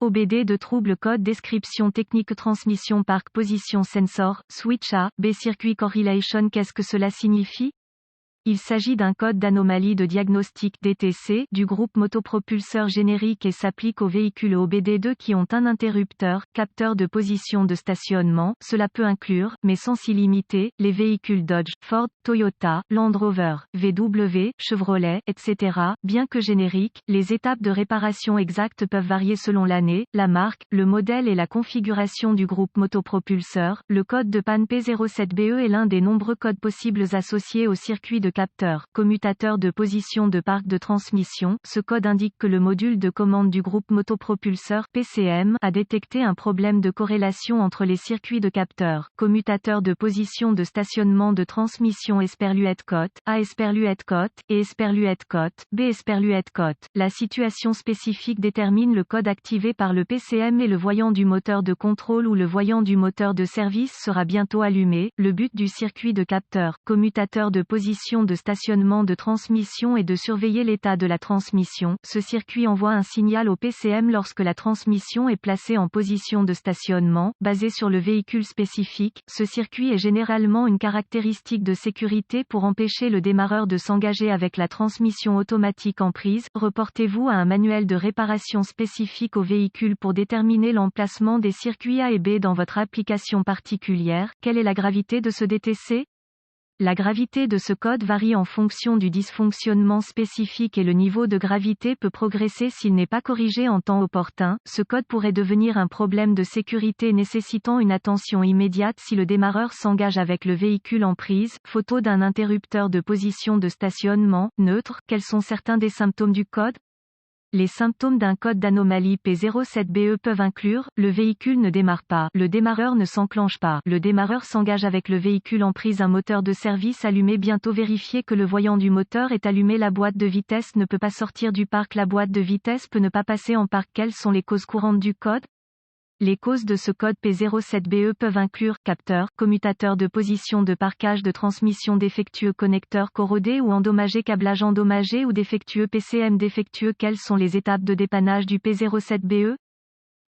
OBD de trouble code description technique transmission parc position sensor, switch A, B circuit correlation. Qu'est-ce que cela signifie? Il s'agit d'un code d'anomalie de diagnostic DTC du groupe motopropulseur générique et s'applique aux véhicules OBD2 qui ont un interrupteur, capteur de position de stationnement. Cela peut inclure, mais sans s'y limiter, les véhicules Dodge, Ford, Toyota, Land Rover, VW, Chevrolet, etc. Bien que génériques, les étapes de réparation exactes peuvent varier selon l'année, la marque, le modèle et la configuration du groupe motopropulseur. Le code de panne P07BE est l'un des nombreux codes possibles associés au circuit de capteur, commutateur de position de parc de transmission. Ce code indique que le module de commande du groupe motopropulseur PCM a détecté un problème de corrélation entre les circuits de capteur, commutateur de position de stationnement de transmission Esperluette-Cote, A Esperluette-Cote, et Esperluette-Cote, B Esperluette-Cote. La situation spécifique détermine le code activé par le PCM et le voyant du moteur de contrôle ou le voyant du moteur de service sera bientôt allumé. Le but du circuit de capteur, commutateur de position de stationnement de transmission est de surveiller l'état de la transmission. Ce circuit envoie un signal au PCM lorsque la transmission est placée en position de stationnement. Basé sur le véhicule spécifique, ce circuit est généralement une caractéristique de sécurité pour empêcher le démarreur de s'engager avec la transmission automatique en prise. Reportez-vous à un manuel de réparation spécifique au véhicule pour déterminer l'emplacement des circuits A et B dans votre application particulière. Quelle est la gravité de ce DTC? La gravité de ce code varie en fonction du dysfonctionnement spécifique et le niveau de gravité peut progresser s'il n'est pas corrigé en temps opportun. Ce code pourrait devenir un problème de sécurité nécessitant une attention immédiate si le démarreur s'engage avec le véhicule en prise. Photo d'un interrupteur de position de stationnement, neutre. Quels sont certains des symptômes du code? Les symptômes d'un code d'anomalie P07BE peuvent inclure, le véhicule ne démarre pas, le démarreur ne s'enclenche pas, le démarreur s'engage avec le véhicule en prise, un moteur de service allumé, bientôt vérifier que le voyant du moteur est allumé, la boîte de vitesse ne peut pas sortir du parc, la boîte de vitesse peut ne pas passer en parc. Quelles sont les causes courantes du code? Les causes de ce code P07BE peuvent inclure capteur, commutateur de position de parquage de transmission défectueux, connecteur corrodé ou endommagé, câblage endommagé ou défectueux, PCM défectueux. Quelles sont les étapes de dépannage du P07BE?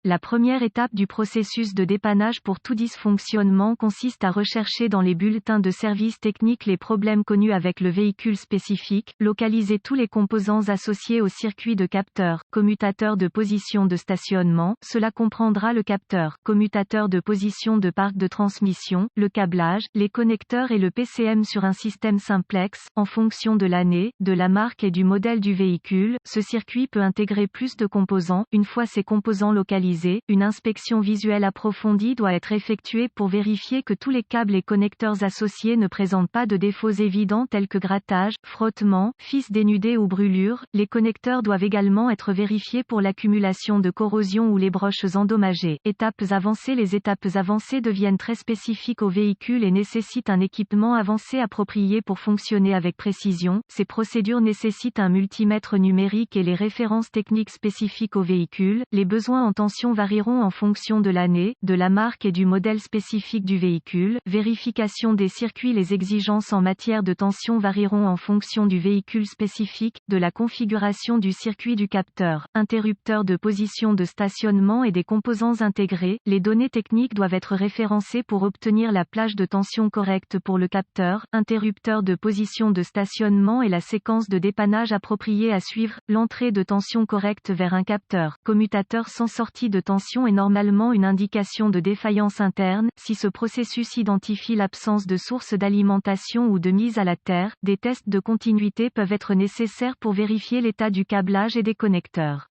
La première étape du processus de dépannage pour tout dysfonctionnement consiste à rechercher dans les bulletins de service technique les problèmes connus avec le véhicule spécifique, localiser tous les composants associés au circuit de capteur, commutateur de position de stationnement. Cela comprendra le capteur, commutateur de position de parc de transmission, le câblage, les connecteurs et le PCM sur un système simplex. En fonction de l'année, de la marque et du modèle du véhicule, ce circuit peut intégrer plus de composants. Une fois ces composants localisés, une inspection visuelle approfondie doit être effectuée pour vérifier que tous les câbles et connecteurs associés ne présentent pas de défauts évidents tels que grattage, frottement, fils dénudés ou brûlures. Les connecteurs doivent également être vérifiés pour l'accumulation de corrosion ou les broches endommagées. Étapes avancées. Les étapes avancées deviennent très spécifiques au véhicule et nécessitent un équipement avancé approprié pour fonctionner avec précision. Ces procédures nécessitent un multimètre numérique et les références techniques spécifiques au véhicule. Les besoins en tension varieront en fonction de l'année, de la marque et du modèle spécifique du véhicule. Vérification des circuits. Les exigences en matière de tension varieront en fonction du véhicule spécifique, de la configuration du circuit du capteur, interrupteur de position de stationnement et des composants intégrés. Les données techniques doivent être référencées pour obtenir la plage de tension correcte pour le capteur, interrupteur de position de stationnement et la séquence de dépannage appropriée à suivre. L'entrée de tension correcte vers un capteur, commutateur sans sortie de tension est normalement une indication de défaillance interne. Si ce processus identifie l'absence de source d'alimentation ou de mise à la terre, des tests de continuité peuvent être nécessaires pour vérifier l'état du câblage et des connecteurs.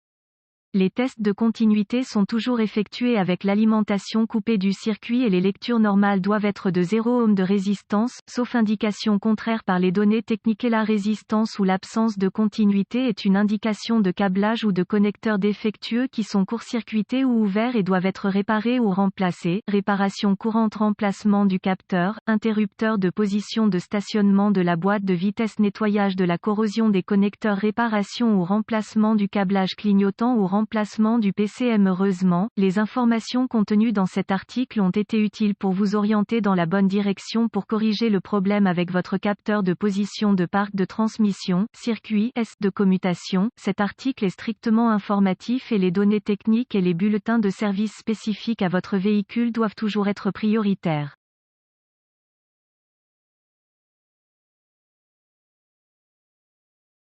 Les tests de continuité sont toujours effectués avec l'alimentation coupée du circuit et les lectures normales doivent être de 0 ohm de résistance, sauf indication contraire par les données techniques, et la résistance ou l'absence de continuité est une indication de câblage ou de connecteurs défectueux qui sont court-circuités ou ouverts et doivent être réparés ou remplacés. Réparation courante, remplacement du capteur, interrupteur de position de stationnement de la boîte de vitesse, nettoyage de la corrosion des connecteurs, réparation ou remplacement du câblage clignotant ou remplacement remplacement du PCM. Heureusement, les informations contenues dans cet article ont été utiles pour vous orienter dans la bonne direction pour corriger le problème avec votre capteur de position de parc de transmission, circuit S de commutation. Cet article est strictement informatif et les données techniques et les bulletins de service spécifiques à votre véhicule doivent toujours être prioritaires.